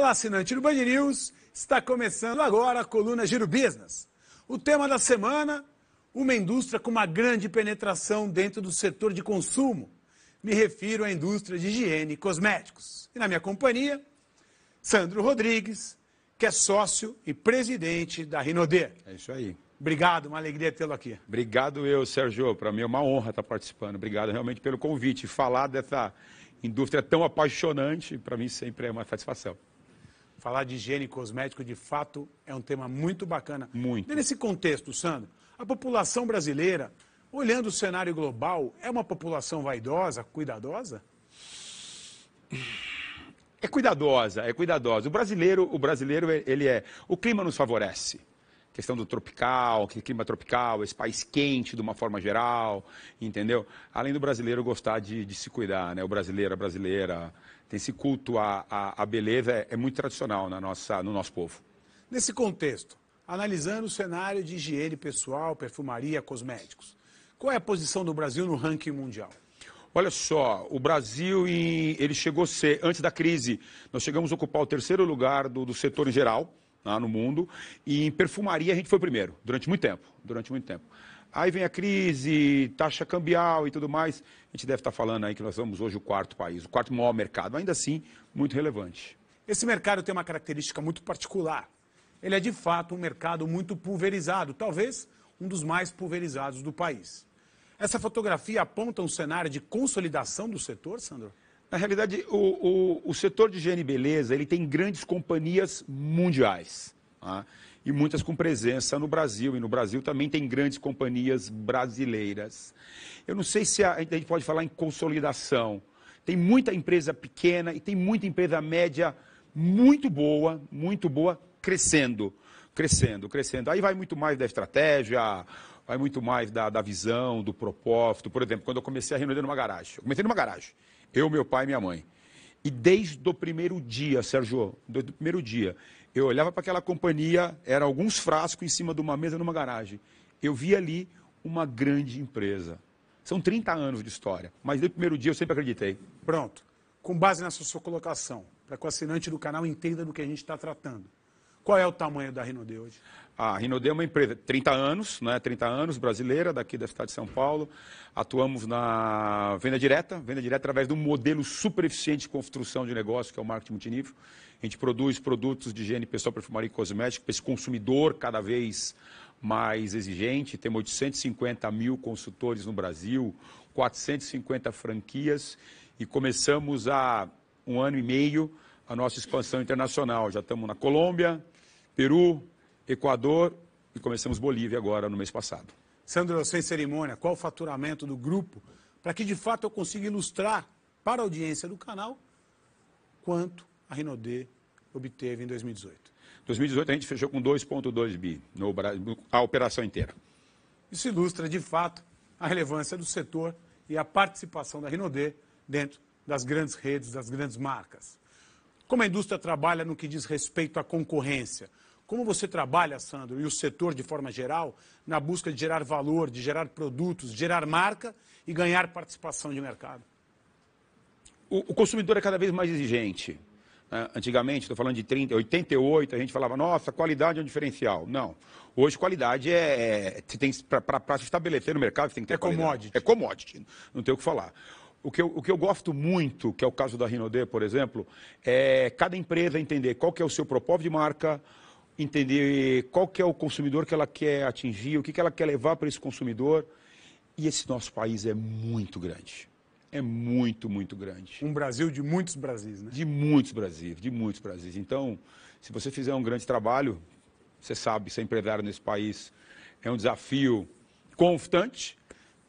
Olá, assinante do Band News. Está começando agora a coluna Giro Business. O tema da semana, uma indústria com uma grande penetração dentro do setor de consumo. Me refiro à indústria de higiene e cosméticos. E na minha companhia, Sandro Rodrigues, que é sócio e presidente da Rinode. É isso aí. Obrigado, uma alegria tê-lo aqui. Obrigado eu, Sérgio. Para mim é uma honra estar participando. Obrigado realmente pelo convite. Falar dessa indústria tão apaixonante, para mim sempre é uma satisfação. Falar de higiene e cosmético, de fato, é um tema muito bacana. Muito. E nesse contexto, Sandro, a população brasileira, olhando o cenário global, é uma população vaidosa, cuidadosa? É cuidadosa, é cuidadosa. O brasileiro, ele é... O clima nos favorece. Questão do tropical, aquele clima tropical, esse país quente de uma forma geral, entendeu? Além do brasileiro gostar de se cuidar, né? O brasileiro, a brasileira, tem esse culto à beleza, é muito tradicional no nosso povo. Nesse contexto, analisando o cenário de higiene pessoal, perfumaria, cosméticos, qual é a posição do Brasil no ranking mundial? Olha só, o Brasil, ele chegou a ser, antes da crise, nós chegamos a ocupar o terceiro lugar do setor em geral, no mundo, e em perfumaria a gente foi o primeiro, durante muito tempo. Aí vem a crise, taxa cambial e tudo mais, a gente deve estar falando aí que nós somos hoje o quarto país, o quarto maior mercado, ainda assim, muito relevante. Esse mercado tem uma característica muito particular. Ele é, de fato, um mercado muito pulverizado, talvez um dos mais pulverizados do país. Essa fotografia aponta um cenário de consolidação do setor, Sandro? Na realidade, o setor de higiene e beleza, ele tem grandes companhias mundiais, tá? E muitas com presença no Brasil, e no Brasil também tem grandes companhias brasileiras. Eu não sei se a gente pode falar em consolidação. Tem muita empresa pequena e tem muita empresa média muito boa, crescendo. Aí vai muito mais da estratégia, vai muito mais da visão, do propósito. Por exemplo, quando eu comecei a Rinode numa garagem. Eu comecei numa garagem. Eu, meu pai e minha mãe. E desde o primeiro dia, Sérgio, desde o primeiro dia, eu olhava para aquela companhia, eram alguns frascos em cima de uma mesa numa garagem. Eu via ali uma grande empresa. São 30 anos de história, mas desde o primeiro dia eu sempre acreditei. Pronto. Com base nessa sua colocação, para que o assinante do canal entenda do que a gente está tratando. Qual é o tamanho da Rinode hoje? A Rinode é uma empresa, 30 anos, né, 30 anos, brasileira, daqui da cidade de São Paulo. Atuamos na venda direta através de um modelo super eficiente de construção de negócio, que é o marketing multinível. A gente produz produtos de higiene pessoal, perfumaria e cosmética para esse consumidor cada vez mais exigente. Temos 850 mil consultores no Brasil, 450 franquias e começamos há 1 ano e meio a nossa expansão internacional. Já estamos na Colômbia, Peru, Equador e começamos Bolívia agora no mês passado. Sandro, sem cerimônia, qual o faturamento do grupo para que de fato eu consiga ilustrar para a audiência do canal quanto a Rinode obteve em 2018? Em 2018 a gente fechou com 2,2 bi, a operação inteira. Isso ilustra de fato a relevância do setor e a participação da Rinode dentro das grandes redes, das grandes marcas. Como a indústria trabalha no que diz respeito à concorrência? Como você trabalha, Sandro, e o setor de forma geral, na busca de gerar valor, de gerar produtos, de gerar marca e ganhar participação de mercado? O consumidor é cada vez mais exigente. Antigamente, estou falando de 88, a gente falava, nossa, qualidade é um diferencial. Não. Hoje, qualidade para se estabelecer no mercado, você tem que ter qualidade. Commodity. É commodity, não tem o que falar. O que eu gosto muito, que é o caso da Rinode, por exemplo, é cada empresa entender qual que é o seu propósito de marca, entender qual que é o consumidor que ela quer atingir, o que ela quer levar para esse consumidor. E esse nosso país é muito grande. É muito grande. Um Brasil de muitos Brasis, né? De muitos Brasis. Então, se você fizer um grande trabalho, você sabe, ser empresário nesse país é um desafio constante,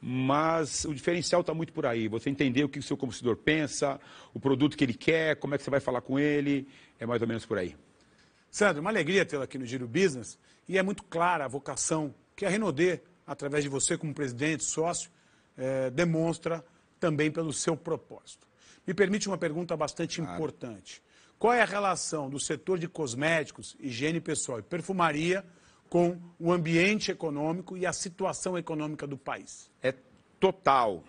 mas o diferencial está muito por aí. Você entender o que o seu consumidor pensa, o produto que ele quer, como é que você vai falar com ele, é mais ou menos por aí. Sandro, uma alegria tê-lo aqui no Giro Business e é muito clara a vocação que a Rinode, através de você como presidente, sócio, demonstra também pelo seu propósito. Me permite uma pergunta bastante importante. Qual é a relação do setor de cosméticos, higiene pessoal e perfumaria com o ambiente econômico e a situação econômica do país? É total.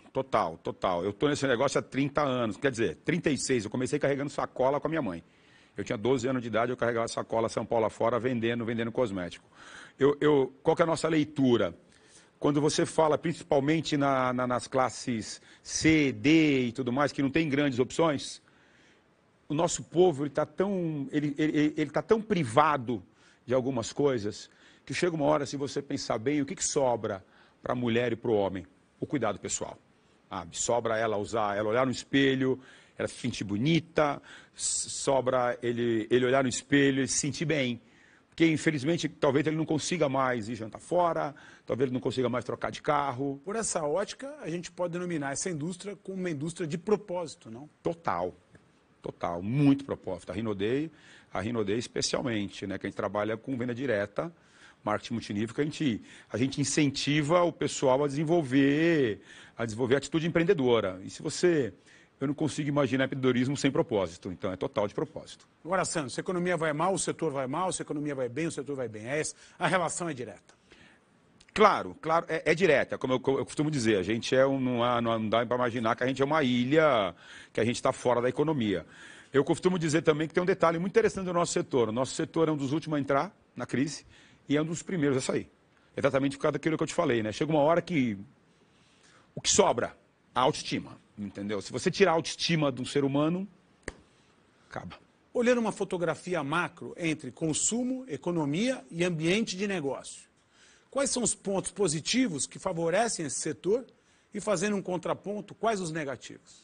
Eu estou nesse negócio há 30 anos, quer dizer, 36. Eu comecei carregando sacola com a minha mãe. Eu tinha 12 anos de idade, eu carregava sacola São Paulo afora vendendo cosmético. Qual que é a nossa leitura? Quando você fala, principalmente nas classes C, D e tudo mais, que não tem grandes opções, o nosso povo ele tá tão privado de algumas coisas que chega uma hora, se você pensar bem, o que sobra para a mulher e para o homem? O cuidado pessoal. Sobra ela olhar no espelho, ela se sentir bonita, sobra ele olhar no espelho e se sentir bem. Porque, infelizmente, talvez ele não consiga mais ir jantar fora, talvez ele não consiga mais trocar de carro. Por essa ótica, a gente pode denominar essa indústria como uma indústria de propósito, não? Total, muito propósito. A Rinodê especialmente, né, que a gente trabalha com venda direta, marketing multinível, que a gente incentiva o pessoal a desenvolver atitude empreendedora. E eu não consigo imaginar empreendedorismo sem propósito, então é total de propósito. Agora, Sandro, se a economia vai mal, o setor vai mal, se a economia vai bem, o setor vai bem. A relação é direta. Claro, é direta, como eu costumo dizer, a gente não dá para imaginar que a gente é uma ilha, que a gente está fora da economia. Eu costumo dizer também que tem um detalhe muito interessante do nosso setor. O nosso setor é um dos últimos a entrar na crise e é um dos primeiros a sair. Exatamente por causa daquilo que eu te falei, né? Chega uma hora que o que sobra? A autoestima, entendeu? Se você tirar a autoestima de um ser humano, acaba. Olhando uma fotografia macro entre consumo, economia e ambiente de negócio, quais são os pontos positivos que favorecem esse setor e, fazendo um contraponto, quais os negativos?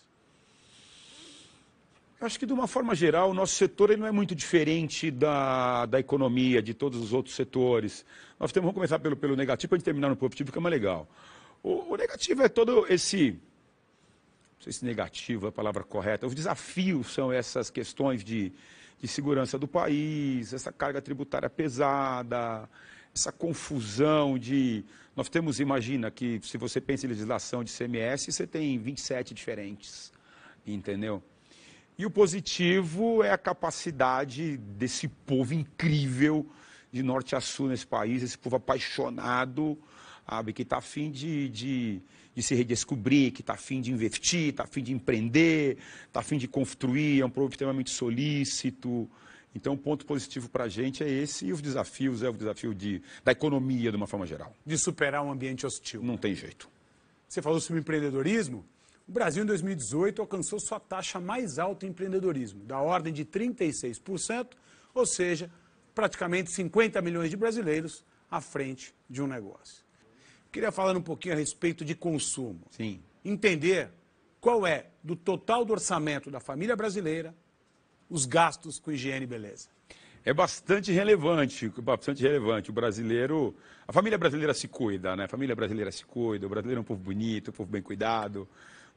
Eu acho que, de uma forma geral, o nosso setor ele não é muito diferente da economia, de todos os outros setores. Vamos começar pelo negativo, para a gente terminar no positivo, que é mais legal. O negativo é todo esse... Não sei se negativo é a palavra correta. Os desafios são essas questões de segurança do país, essa carga tributária pesada, essa confusão de... imagina que se você pensa em legislação de CMS, você tem 27 diferentes, entendeu? E o positivo é a capacidade desse povo incrível de norte a sul nesse país, esse povo apaixonado, sabe, que está a fim de se redescobrir, que está a fim de investir, está a fim de empreender, está a fim de construir, é um povo extremamente solícito. Então, o ponto positivo para a gente é esse, e os desafios é o desafio da economia de uma forma geral. De superar um ambiente hostil. Não tem jeito. Você falou sobre empreendedorismo. O Brasil, em 2018, alcançou sua taxa mais alta em empreendedorismo, da ordem de 36%, ou seja, praticamente 50 milhões de brasileiros à frente de um negócio. Queria falar um pouquinho a respeito de consumo. Sim. Entender qual é, do total do orçamento da família brasileira, os gastos com higiene e beleza. É bastante relevante, O brasileiro, a família brasileira se cuida, né? A família brasileira se cuida, o brasileiro é um povo bonito, um povo bem cuidado.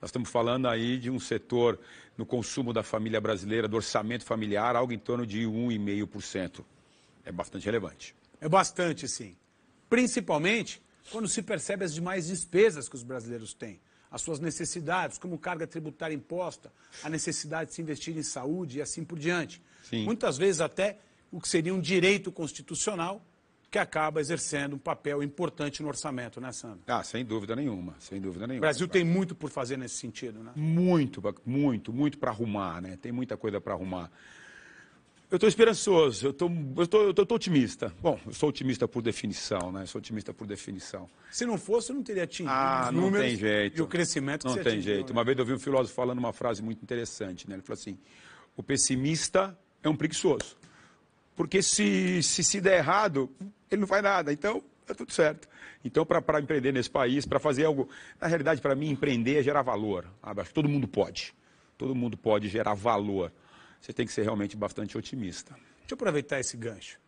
Nós estamos falando aí de um setor no consumo da família brasileira, do orçamento familiar, algo em torno de 1,5%. É bastante relevante. É bastante, sim. Principalmente quando se percebe as demais despesas que os brasileiros têm, as suas necessidades, como carga tributária imposta, a necessidade de se investir em saúde e assim por diante. Sim. Muitas vezes até o que seria um direito constitucional que acaba exercendo um papel importante no orçamento, né, Sandro? Sem dúvida nenhuma, sem dúvida nenhuma. O Brasil tem muito por fazer nesse sentido, né? Muito para arrumar, né? Tem muita coisa para arrumar. Eu estou esperançoso, eu tô otimista. Bom, eu sou otimista por definição, né? Sou otimista por definição. Se não fosse, eu não teria atingido os não números tem jeito. e o crescimento que não você tem atingiu. jeito. Né? Uma vez eu vi um filósofo falando uma frase muito interessante, né? Ele falou assim, o pessimista é um preguiçoso. Porque se der errado, ele não faz nada. Então, é tudo certo. Então, para empreender nesse país, para fazer algo... Na realidade, para mim, empreender é gerar valor. Sabe? Acho que todo mundo pode. Todo mundo pode gerar valor. Você tem que ser realmente bastante otimista. Deixa eu aproveitar esse gancho.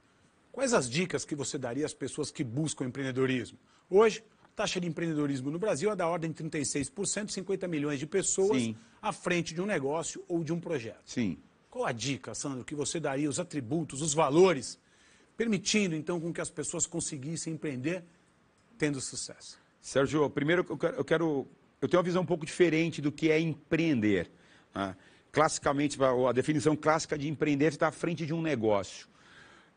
Quais as dicas que você daria às pessoas que buscam empreendedorismo? Hoje, a taxa de empreendedorismo no Brasil é da ordem de 36%, 50 milhões de pessoas Sim. à frente de um negócio ou de um projeto. Sim. Qual a dica, Sandro, que você daria, os atributos, os valores, permitindo, então, com que as pessoas conseguissem empreender tendo sucesso? Sérgio, primeiro eu tenho uma visão um pouco diferente do que é empreender. Né? Classicamente, a definição clássica de empreender está à frente de um negócio.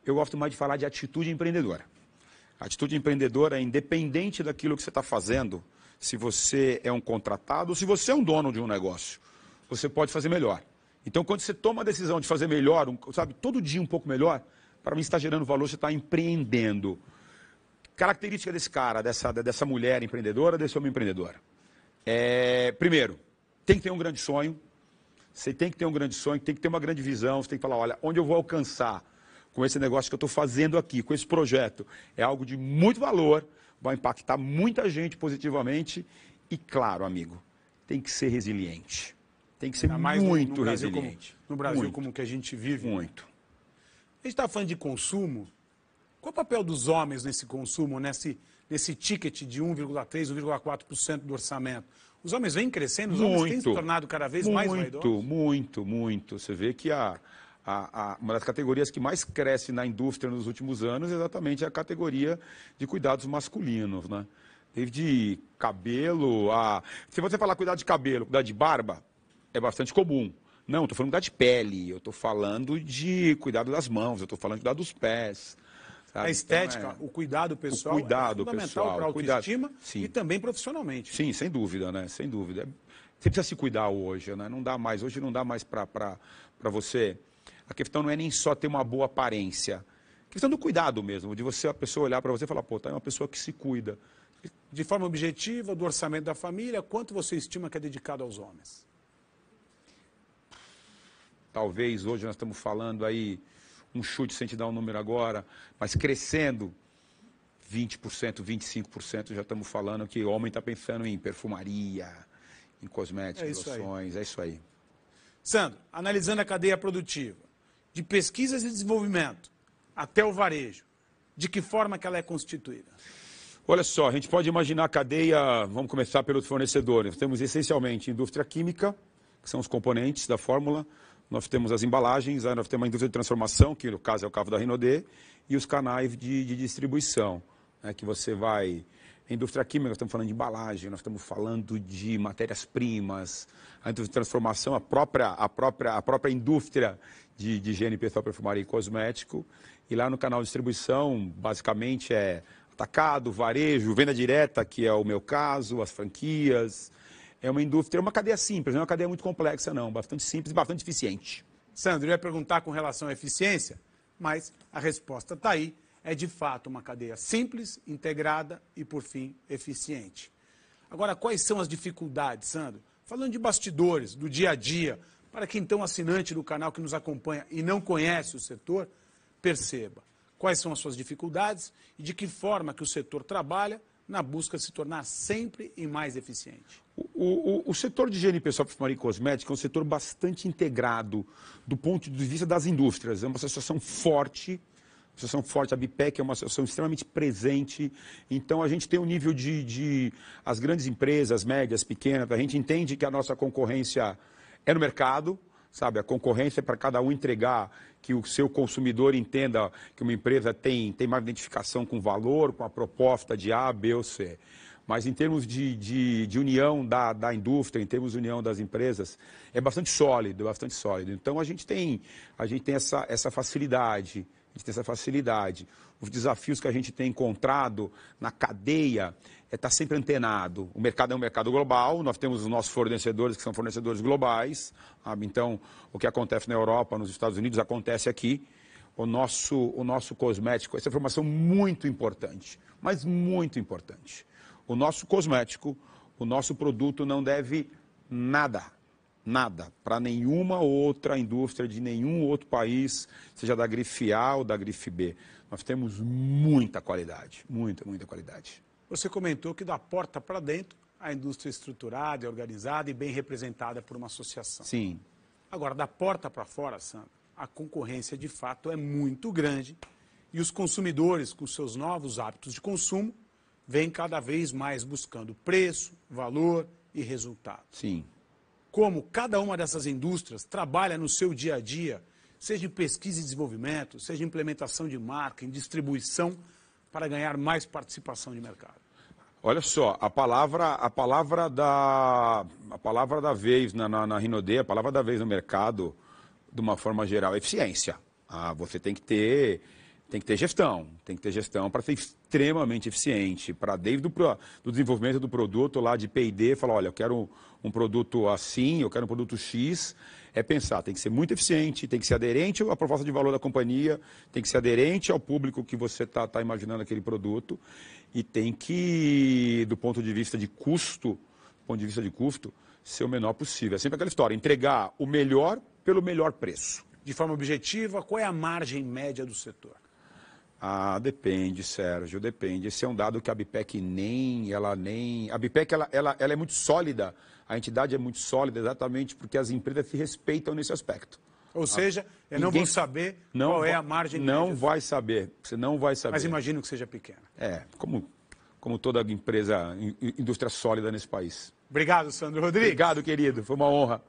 Eu gosto mais de falar de atitude empreendedora. A atitude empreendedora é independente daquilo que você está fazendo, se você é um contratado ou se você é um dono de um negócio. Você pode fazer melhor. Então, quando você toma a decisão de fazer melhor, sabe, todo dia um pouco melhor, para mim, você está gerando valor, você está empreendendo. Característica desse cara, dessa mulher empreendedora, desse homem empreendedor. Primeiro, tem que ter um grande sonho. Você tem que ter um grande sonho, tem que ter uma grande visão. Você tem que falar, olha, onde eu vou alcançar com esse negócio que eu estou fazendo aqui, com esse projeto, é algo de muito valor, vai impactar muita gente positivamente. E, claro, amigo, tem que ser resiliente. Tem que ser muito resiliente. No Brasil, como que a gente vive. Muito. A gente está falando de consumo. Qual o papel dos homens nesse consumo, nesse ticket de 1,3%, 1,4% do orçamento? Os homens vêm crescendo, os homens têm se tornado cada vez mais vaidosos? Muito. Você vê que uma das categorias que mais cresce na indústria nos últimos anos é exatamente a categoria de cuidados masculinos, né? Desde cabelo a... Se você falar cuidado de cabelo, cuidado de barba, é bastante comum. Não, estou falando de cuidado de pele, eu estou falando de cuidado das mãos, eu estou falando de cuidado dos pés. Sabe? A estética, então, o cuidado pessoal é fundamental para a autoestima e também profissionalmente. Sim, sem dúvida, né? Sem dúvida. Você precisa se cuidar hoje, né? Não dá mais, hoje não dá mais para você. A questão não é nem só ter uma boa aparência. A questão do cuidado mesmo, de a pessoa olhar para você e falar, pô, tá, é uma pessoa que se cuida. De forma objetiva, do orçamento da família, quanto você estima que é dedicado aos homens? Talvez hoje nós estamos falando aí, um chute sem te dar um número agora, mas crescendo 20%, 25%, já estamos falando que o homem está pensando em perfumaria, em cosméticos, loções, é isso aí. Sandro, analisando a cadeia produtiva, de pesquisas e desenvolvimento até o varejo, de que forma que ela é constituída? Olha só, a gente pode imaginar a cadeia, vamos começar pelos fornecedores. Temos essencialmente indústria química, que são os componentes da fórmula. Nós temos as embalagens, aí nós temos a indústria de transformação, que no caso é o caso da Renaudê, e os canais de distribuição, né, que você vai... A indústria química, nós estamos falando de embalagem, nós estamos falando de matérias-primas, a indústria de transformação, a própria indústria de higiene pessoal, perfumaria e cosmético. E lá no canal de distribuição, basicamente é atacado, varejo, venda direta, que é o meu caso, as franquias... É uma indústria, é uma cadeia simples, não é uma cadeia muito complexa, não. Bastante simples e bastante eficiente. Sandro, eu ia perguntar com relação à eficiência, mas a resposta está aí. É, de fato, uma cadeia simples, integrada e, por fim, eficiente. Agora, quais são as dificuldades, Sandro? Falando de bastidores, do dia a dia, para que, então, assinante do canal que nos acompanha e não conhece o setor, perceba quais são as suas dificuldades e de que forma que o setor trabalha na busca de se tornar sempre e mais eficiente. O setor de higiene pessoal, perfumaria e cosmética é um setor bastante integrado do ponto de vista das indústrias. É uma associação forte, a BPEC é uma associação extremamente presente. Então, a gente tem um nível as grandes empresas, médias, pequenas, a gente entende que a nossa concorrência é no mercado, sabe? A concorrência é para cada um entregar, que o seu consumidor entenda que uma empresa tem mais identificação com o valor, com a proposta de A, B ou C. Mas em termos de união da indústria, em termos de união das empresas, é bastante sólido, bastante sólido. Então a gente tem essa facilidade, Os desafios que a gente tem encontrado na cadeia é estar sempre antenado. O mercado é um mercado global, nós temos os nossos fornecedores, que são fornecedores globais. Sabe? Então, o que acontece na Europa, nos Estados Unidos, acontece aqui. O nosso cosmético, essa informação muito importante, mas muito importante. O nosso cosmético, o nosso produto não deve nada para nenhuma outra indústria de nenhum outro país, seja da grife A ou da grife B. Nós temos muita qualidade, muita qualidade. Você comentou que da porta para dentro, a indústria é estruturada, é organizada e bem representada por uma associação. Sim. Agora, da porta para fora, Sandro, a concorrência de fato é muito grande e os consumidores, com seus novos hábitos de consumo, vêm cada vez mais buscando preço, valor e resultado. Sim. Como cada uma dessas indústrias trabalha no seu dia a dia, seja em pesquisa e desenvolvimento, seja em implementação de marca, em distribuição, para ganhar mais participação de mercado? Olha só, a palavra da vez na Renaudê, a palavra da vez no mercado, de uma forma geral, é eficiência. Você tem que ter Tem que ter gestão para ser extremamente eficiente, para desde do desenvolvimento do produto lá de P&D, falar, olha, eu quero um produto assim, eu quero um produto X, é pensar, tem que ser muito eficiente, tem que ser aderente à proposta de valor da companhia, tem que ser aderente ao público que você está imaginando aquele produto e tem que, do ponto de vista de custo, ser o menor possível. É sempre aquela história, entregar o melhor pelo melhor preço. De forma objetiva, qual é a margem média do setor? Ah, depende, Sérgio, depende. Esse é um dado que a BPEC A BPEC, ela é muito sólida, a entidade é muito sólida exatamente porque as empresas se respeitam nesse aspecto. Ou seja, eu não vou saber qual é a margem média. Não vai saber, você não vai saber. Mas imagino que seja pequena. Como toda empresa, indústria sólida nesse país. Obrigado, Sandro Rodrigues. Obrigado, querido, foi uma honra.